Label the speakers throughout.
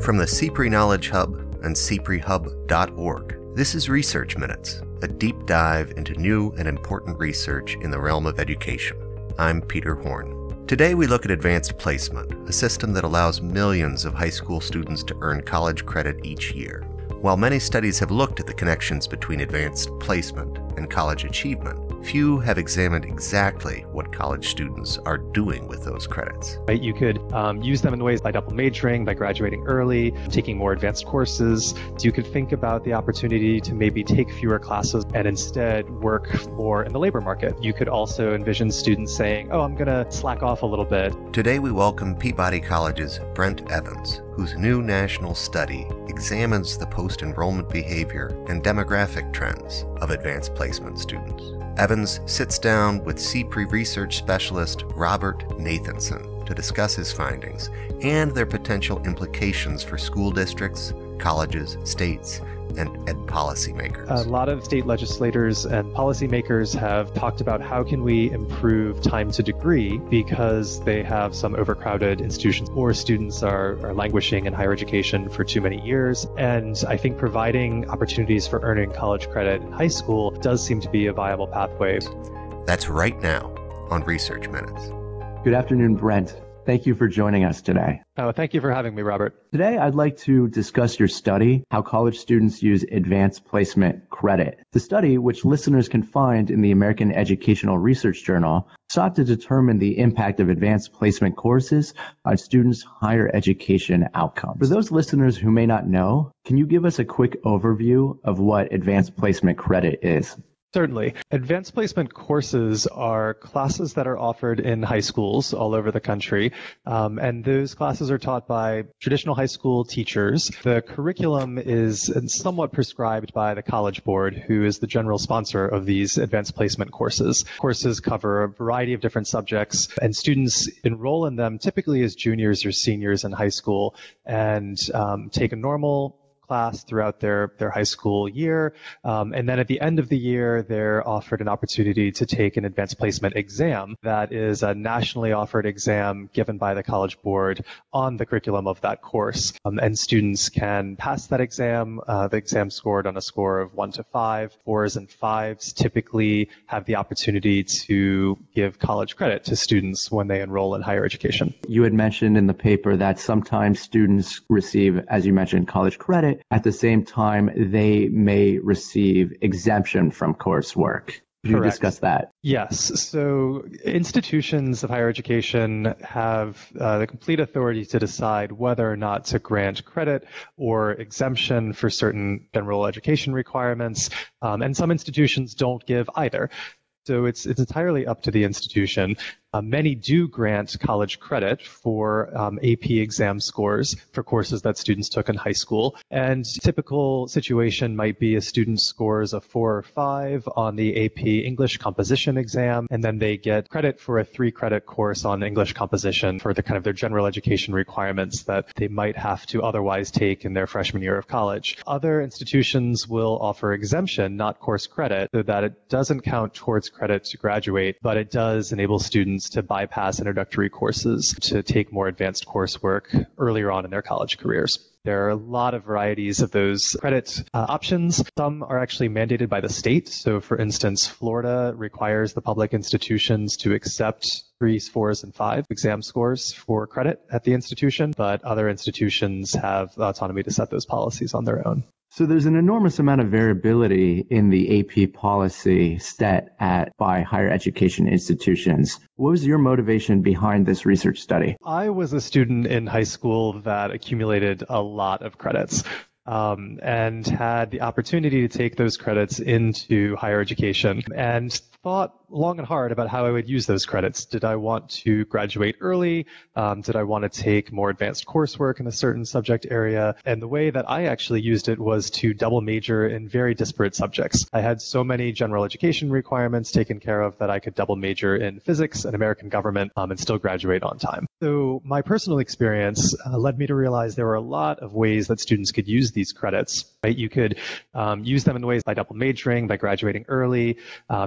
Speaker 1: From the CPRE Knowledge Hub and cprehub.org, this is Research Minutes, a deep dive into new and important research in the realm of education. I'm Peter Horn. Today we look at advanced placement, a system that allows millions of high school students to earn college credit each year. While many studies have looked at the connections between advanced placement and college achievement, few have examined exactly what college students are doing with those credits.
Speaker 2: Right, you could use them in ways by double majoring, by graduating early, taking more advanced courses. So you could think about the opportunity to maybe take fewer classes and instead work more in the labor market. You could also envision students saying, I'm going to slack off a little bit.
Speaker 1: Today we welcome Peabody College's Brent Evans, whose new national study examines the post-enrollment behavior and demographic trends of advanced placement students. Evans sits down with CPRE research specialist Robert Nathenson to discuss his findings and their potential implications for school districts, colleges, states, and ed policymakers.
Speaker 2: A lot of state legislators and policymakers have talked about how can we improve time to degree because they have some overcrowded institutions or students are languishing in higher education for too many years. And I think providing opportunities for earning college credit in high school does seem to be a viable pathway.
Speaker 1: That's right now on Research Minutes.
Speaker 3: Good afternoon, Brent. Thank you for joining us today.
Speaker 2: Thank you for having me, Robert.
Speaker 3: Today, I'd like to discuss your study, How College Students Use Advanced Placement Credit. The study, which listeners can find in the American Educational Research Journal, sought to determine the impact of advanced placement courses on students' higher education outcomes. For those listeners who may not know, can you give us a quick overview of what advanced placement credit is?
Speaker 2: Certainly. Advanced placement courses are classes that are offered in high schools all over the country, and those classes are taught by traditional high school teachers. The curriculum is somewhat prescribed by the College Board, who is the general sponsor of these advanced placement courses. Courses cover a variety of different subjects, and students enroll in them typically as juniors or seniors in high school and take a normal class throughout their high school year. And then at the end of the year, they're offered an opportunity to take an advanced placement exam. That is a nationally offered exam given by the College Board on the curriculum of that course. And students can pass that exam. The exam scored on a score of 1 to 5. 4s and 5s typically have the opportunity to give college credit to students when they enroll in higher education.
Speaker 3: You had mentioned in the paper that sometimes students receive, as you mentioned, college credit. At the same time, they may receive exemption from coursework. Could you discuss that?
Speaker 2: Yes. So institutions of higher education have the complete authority to decide whether or not to grant credit or exemption for certain general education requirements. And some institutions don't give either. So it's entirely up to the institution. Many do grant college credit for AP exam scores for courses that students took in high school. And typical situation might be a student scores a 4 or 5 on the AP English composition exam, and then they get credit for a 3-credit course on English composition for the kind of their general education requirements that they might have to otherwise take in their freshman year of college. Other institutions will offer exemption, not course credit, so that it doesn't count towards credit to graduate, but it does enable students to bypass introductory courses to take more advanced coursework earlier on in their college careers. There are a lot of varieties of those credit options. Some are actually mandated by the state. So for instance, Florida requires the public institutions to accept 3s, 4s, and 5 exam scores for credit at the institution, but other institutions have autonomy to set those policies on their own.
Speaker 3: So there's an enormous amount of variability in the AP policy set by higher education institutions. What was your motivation behind this research study?
Speaker 2: I was a student in high school that accumulated a lot of credits. And had the opportunity to take those credits into higher education and thought long and hard about how I would use those credits. Did I want to graduate early? Did I want to take more advanced coursework in a certain subject area? And the way that I actually used it was to double major in very disparate subjects. I had so many general education requirements taken care of that I could double major in physics and American government and still graduate on time. So my personal experience led me to realize there were a lot of ways that students could use these credits. Right? You could use them in ways by double majoring, by graduating early,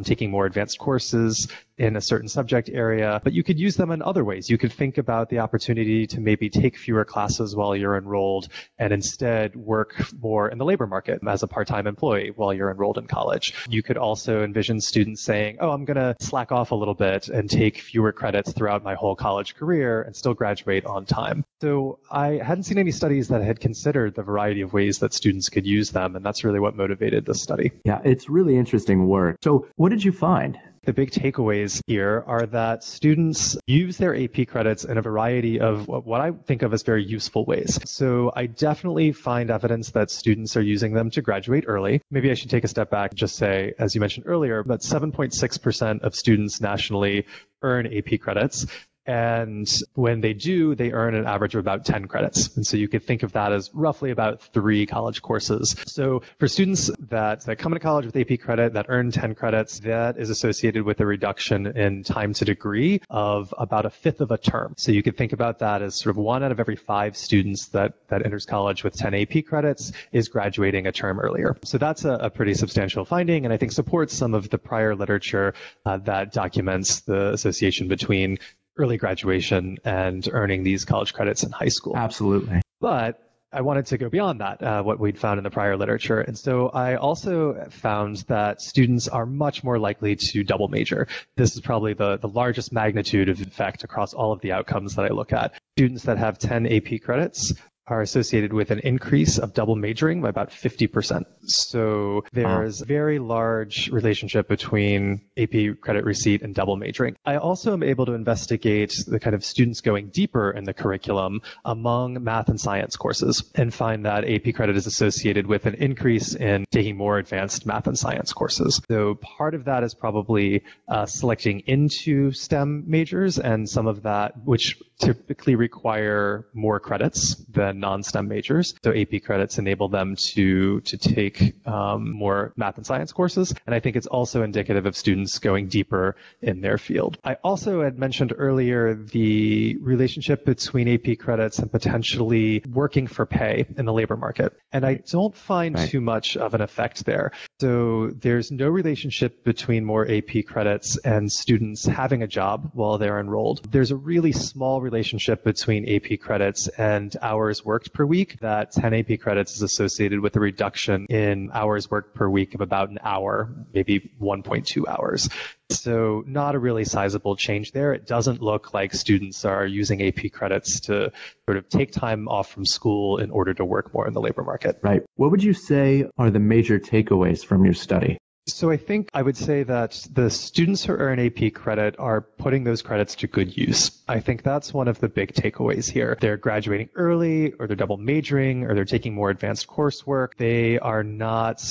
Speaker 2: taking more advanced courses. in a certain subject area, but you could use them in other ways. You could think about the opportunity to maybe take fewer classes while you're enrolled and instead work more in the labor market as a part-time employee while you're enrolled in college. You could also envision students saying, oh, I'm going to slack off a little bit and take fewer credits throughout my whole college career and still graduate on time. So I hadn't seen any studies that had considered the variety of ways that students could use them, and that's really what motivated this study.
Speaker 3: Yeah, it's really interesting work. So what did you find?
Speaker 2: The big takeaways here are that students use their AP credits in a variety of what I think of as very useful ways. So I definitely find evidence that students are using them to graduate early. Maybe I should take a step back and just say, as you mentioned earlier, that 7.6% of students nationally earn AP credits. And when they do, they earn an average of about 10 credits. And so you could think of that as roughly about 3 college courses. So for students that come into college with AP credit that earn 10 credits, that is associated with a reduction in time to degree of about a fifth of a term. So you could think about that as sort of 1 out of every 5 students that enters college with 10 AP credits is graduating a term earlier. So that's a pretty substantial finding, and I think supports some of the prior literature that documents the association between early graduation and earning these college credits in high school.
Speaker 3: Absolutely.
Speaker 2: But I wanted to go beyond that, what we'd found in the prior literature. And so I also found that students are much more likely to double major. This is probably the largest magnitude of effect across all of the outcomes that I look at. Students that have 10 AP credits are associated with an increase of double majoring by about 50%. So there's a very large relationship between AP credit receipt and double majoring. I also am able to investigate the kind of students going deeper in the curriculum among math and science courses and find that AP credit is associated with an increase in taking more advanced math and science courses. So part of that is probably selecting into STEM majors, and some of that, which typically require more credits than non-STEM majors. So AP credits enable them to take more math and science courses. And I think it's also indicative of students going deeper in their field. I also had mentioned earlier the relationship between AP credits and potentially working for pay in the labor market. And I don't find too much of an effect there. So there's no relationship between more AP credits and students having a job while they're enrolled. There's a really small relationship between AP credits and hours worked per week. That 10 AP credits is associated with a reduction in hours worked per week of about an hour, maybe 1.2 hours. So not a really sizable change there. It doesn't look like students are using AP credits to sort of take time off from school in order to work more in the labor market.
Speaker 3: Right. What would you say are the major takeaways from your study?
Speaker 2: So I think I would say that the students who earn AP credit are putting those credits to good use. I think that's one of the big takeaways here. They're graduating early, or they're double majoring, or they're taking more advanced coursework. They are not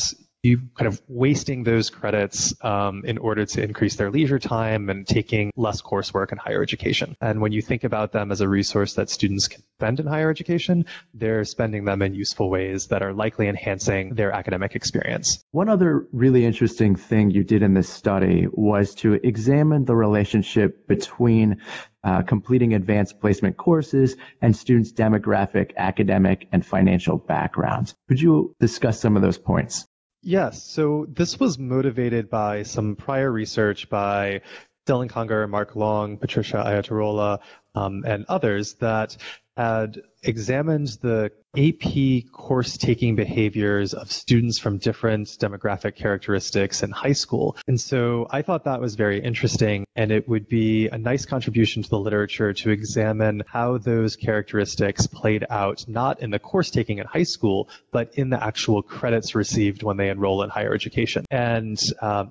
Speaker 2: kind of wasting those credits in order to increase their leisure time and taking less coursework in higher education. And when you think about them as a resource that students can spend in higher education, they're spending them in useful ways that are likely enhancing their academic experience.
Speaker 3: One other really interesting thing you did in this study was to examine the relationship between completing advanced placement courses and students' demographic, academic, and financial backgrounds. Could you discuss some of those points?
Speaker 2: Yes. So this was motivated by some prior research by Dylan Conger, Mark Long, Patricia Ayatarola, and others that had examined the AP course-taking behaviors of students from different demographic characteristics in high school. And so I thought that was very interesting, and it would be a nice contribution to the literature to examine how those characteristics played out, not in the course-taking in high school, but in the actual credits received when they enroll in higher education. And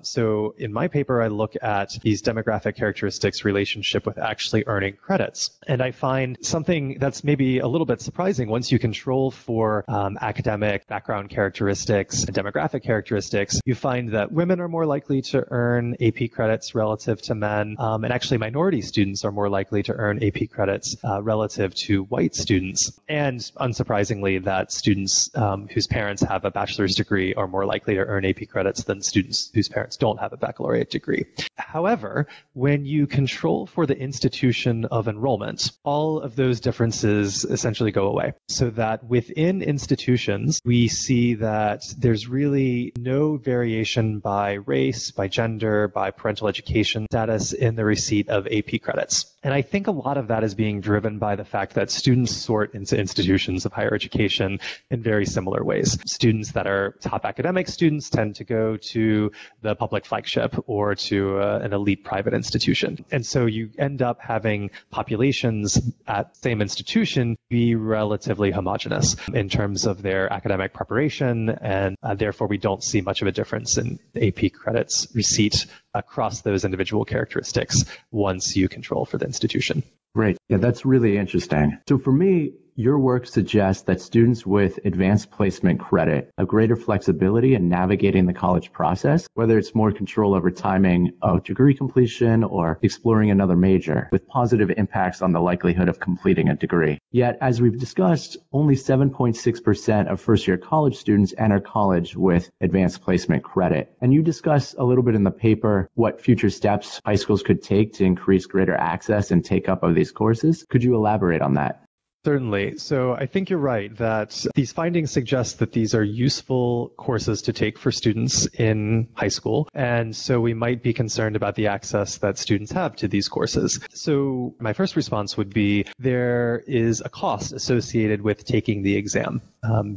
Speaker 2: so in my paper, I look at these demographic characteristics relationship with actually earning credits. And I find something that's maybe a little bit surprising. Once you control for academic background characteristics and demographic characteristics, you find that women are more likely to earn AP credits relative to men, and actually minority students are more likely to earn AP credits relative to white students. And unsurprisingly, that students whose parents have a bachelor's degree are more likely to earn AP credits than students whose parents don't have a baccalaureate degree. However, when you control for the institution of enrollment. All of those differences essentially go away, so that within institutions, we see that there's really no variation by race, by gender, by parental education status in the receipt of AP credits. And I think a lot of that is being driven by the fact that students sort into institutions of higher education in very similar ways. Students that are top academic students tend to go to the public flagship or to an elite private institution. And so you end up having populations at the same institution be relatively homogeneous in terms of their academic preparation, and therefore we don't see much of a difference in AP credits receipt across those individual characteristics once you control for the institution.
Speaker 3: Great. Yeah, that's really interesting. So for me, your work suggests that students with advanced placement credit have greater flexibility in navigating the college process, whether it's more control over timing of degree completion or exploring another major, with positive impacts on the likelihood of completing a degree. Yet, as we've discussed, only 7.6% of first-year college students enter college with advanced placement credit. And you discuss a little bit in the paper what future steps high schools could take to increase greater access and take-up of these courses. Could you elaborate on that?
Speaker 2: Certainly. So I think you're right that these findings suggest that these are useful courses to take for students in high school. And so we might be concerned about the access that students have to these courses. So my first response would be there is a cost associated with taking the exam.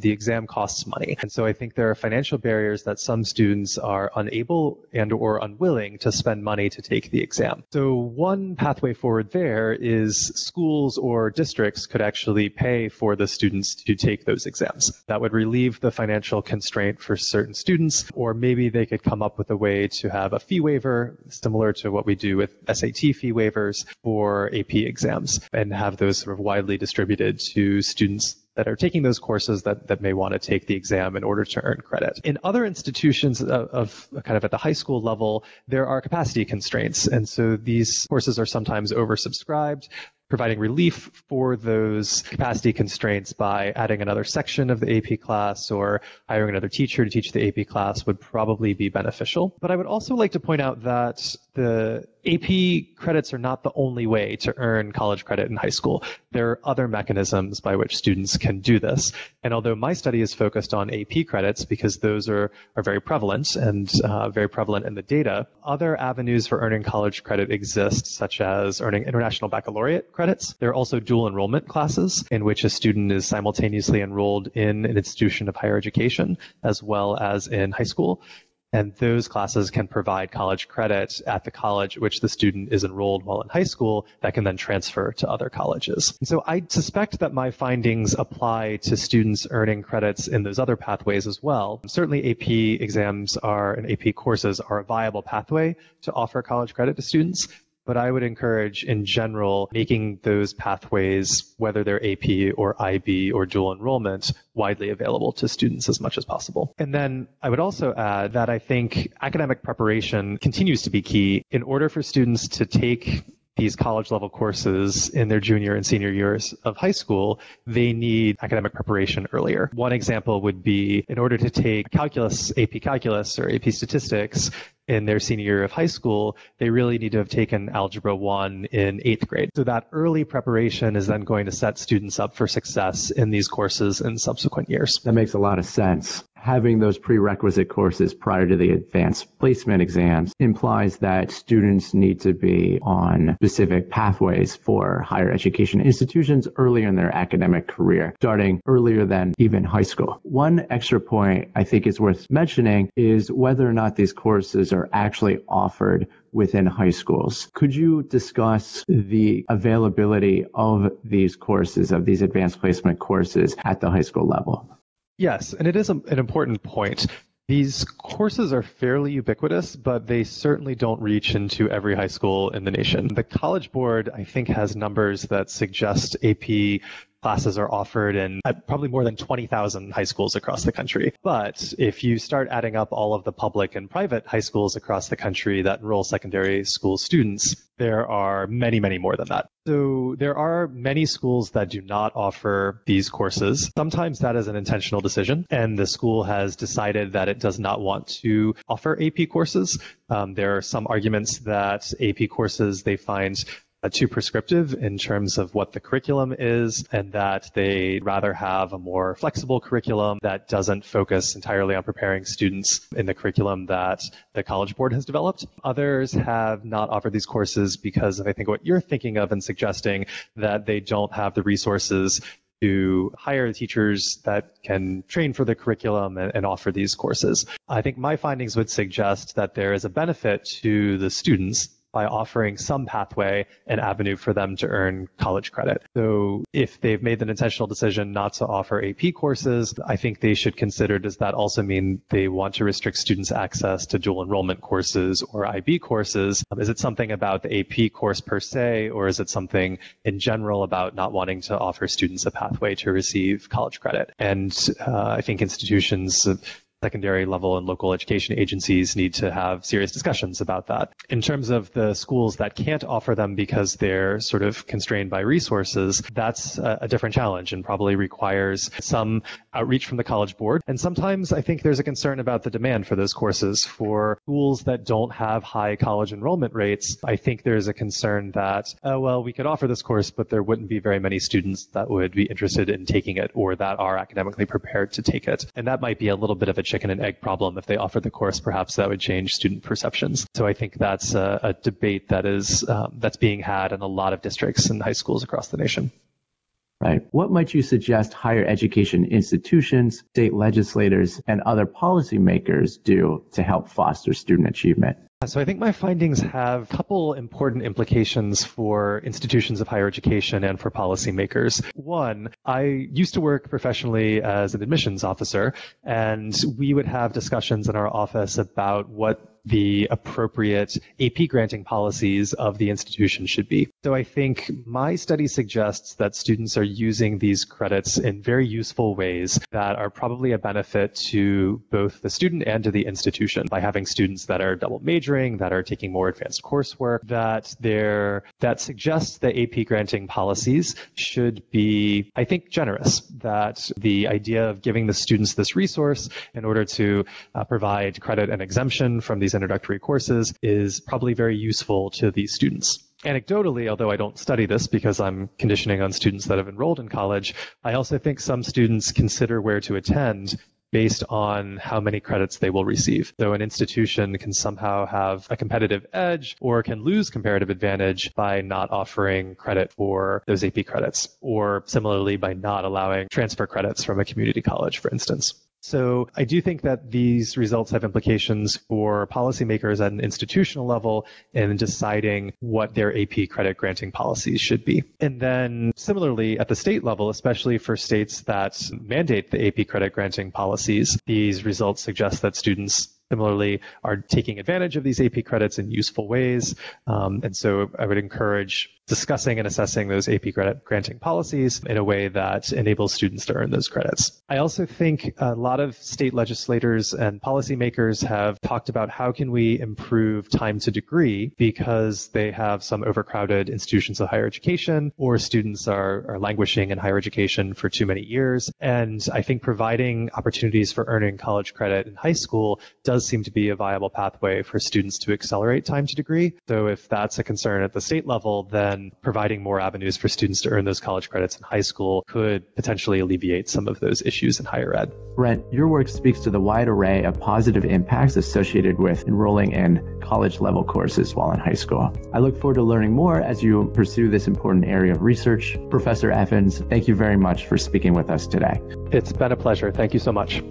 Speaker 2: The exam costs money. And so I think there are financial barriers that some students are unable and or unwilling to spend money to take the exam. So one pathway forward there is schools or districts could actually pay for the students to take those exams. That would relieve the financial constraint for certain students, or maybe they could come up with a way to have a fee waiver similar to what we do with SAT fee waivers for AP exams and have those sort of widely distributed to students that are taking those courses that may want to take the exam in order to earn credit. In other institutions of kind of at the high school level, there are capacity constraints. And so these courses are sometimes oversubscribed. Providing relief for those capacity constraints by adding another section of the AP class or hiring another teacher to teach the AP class would probably be beneficial. But I would also like to point out that the AP credits are not the only way to earn college credit in high school. There are other mechanisms by which students can do this. And although my study is focused on AP credits because those are very prevalent and very prevalent in the data, other avenues for earning college credit exist, such as earning international baccalaureate credits. There are also dual enrollment classes in which a student is simultaneously enrolled in an institution of higher education as well as in high school. And those classes can provide college credit at the college at which the student is enrolled while in high school that can then transfer to other colleges. And so I suspect that my findings apply to students earning credits in those other pathways as well. Certainly AP exams and AP courses are a viable pathway to offer college credit to students. But I would encourage, in general, making those pathways, whether they're AP or IB or dual enrollment, widely available to students as much as possible. And then I would also add that I think academic preparation continues to be key. In order for students to take these college-level courses in their junior and senior years of high school, they need academic preparation earlier. One example would be in order to take calculus, AP calculus, or AP statistics in their senior year of high school, they really need to have taken Algebra 1 in 8th grade. So that early preparation is then going to set students up for success in these courses in subsequent years.
Speaker 3: That makes a lot of sense. Having those prerequisite courses prior to the advanced placement exams implies that students need to be on specific pathways for higher education institutions earlier in their academic career, starting earlier than even high school. One extra point I think is worth mentioning is whether or not these courses are actually offered within high schools. Could you discuss the availability of these courses, of these advanced placement courses at the high school level?
Speaker 2: Yes, and it is an important point. These courses are fairly ubiquitous, but they certainly don't reach into every high school in the nation. The College Board, I think, has numbers that suggest AP classes are offered in probably more than 20,000 high schools across the country. But if you start adding up all of the public and private high schools across the country that enroll secondary school students, there are many, many more than that. So there are many schools that do not offer these courses. Sometimes that is an intentional decision, and the school has decided that it does not want to offer AP courses. There are some arguments that AP courses they find too prescriptive in terms of what the curriculum is, and that they'd rather have a more flexible curriculum that doesn't focus entirely on preparing students in the curriculum that the College Board has developed. Others have not offered these courses because of, I think, what you're thinking of and suggesting, that they don't have the resources to hire teachers that can train for the curriculum and offer these courses. I think my findings would suggest that there is a benefit to the students by offering some pathway and avenue for them to earn college credit. So if they've made an intentional decision not to offer AP courses, I think they should consider, does that also mean they want to restrict students' access to dual enrollment courses or IB courses? Is it something about the AP course per se, or is it something in general about not wanting to offer students a pathway to receive college credit? And I think institutions, secondary level and local education agencies need to have serious discussions about that. In terms of the schools that can't offer them because they're sort of constrained by resources, that's a different challenge and probably requires some outreach from the College Board. And sometimes I think there's a concern about the demand for those courses. For schools that don't have high college enrollment rates, I think there's a concern that, we could offer this course, but there wouldn't be very many students that would be interested in taking it or that are academically prepared to take it. And that might be a little bit of a chicken and egg problem. If they offered the course, perhaps that would change student perceptions. So I think that's a debate that is that's being had in a lot of districts and high schools across the nation.
Speaker 3: Right. What might you suggest higher education institutions, state legislators, and other policymakers do to help foster student achievement?
Speaker 2: So I think my findings have a couple important implications for institutions of higher education and for policymakers. One, I used to work professionally as an admissions officer, and we would have discussions in our office about what the appropriate AP granting policies of the institution should be. So I think my study suggests that students are using these credits in very useful ways that are probably a benefit to both the student and to the institution, by having students that are double majoring, that are taking more advanced coursework, that suggests that AP granting policies should be, I think, generous, that the idea of giving the students this resource in order to provide credit and exemption from these introductory courses is probably very useful to these students. Anecdotally, although I don't study this because I'm conditioning on students that have enrolled in college, I also think some students consider where to attend based on how many credits they will receive. So an institution can somehow have a competitive edge or can lose comparative advantage by not offering credit for those AP credits, or similarly by not allowing transfer credits from a community college, for instance. So I do think that these results have implications for policymakers at an institutional level in deciding what their AP credit granting policies should be. And then similarly at the state level, especially for states that mandate the AP credit granting policies, these results suggest that students similarly are taking advantage of these AP credits in useful ways. And so I would encourage discussing and assessing those AP credit granting policies in a way that enables students to earn those credits. I also think a lot of state legislators and policymakers have talked about how can we improve time to degree, because they have some overcrowded institutions of higher education, or students are languishing in higher education for too many years. And I think providing opportunities for earning college credit in high school does seem to be a viable pathway for students to accelerate time to degree. So if that's a concern at the state level, then providing more avenues for students to earn those college credits in high school could potentially alleviate some of those issues in higher ed.
Speaker 3: Brent, your work speaks to the wide array of positive impacts associated with enrolling in college-level courses while in high school. I look forward to learning more as you pursue this important area of research. Professor Evans, thank you very much for speaking with us today.
Speaker 2: It's been a pleasure. Thank you so much.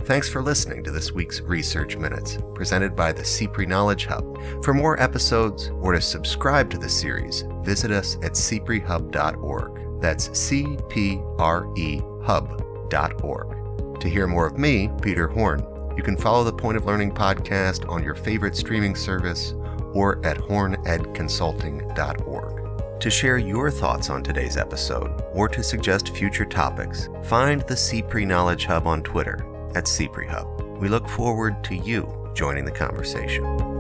Speaker 1: Thanks for listening to this week's Research Minutes, presented by the CPRE Knowledge Hub. For more episodes or to subscribe to the series, visit us at cprehub.org. That's CPREhub.org. To hear more of me, Peter Horn, you can follow the Point of Learning podcast on your favorite streaming service or at hornedconsulting.org. To share your thoughts on today's episode or to suggest future topics, find the CPRE Knowledge Hub on Twitter at CPRE Hub. We look forward to you joining the conversation.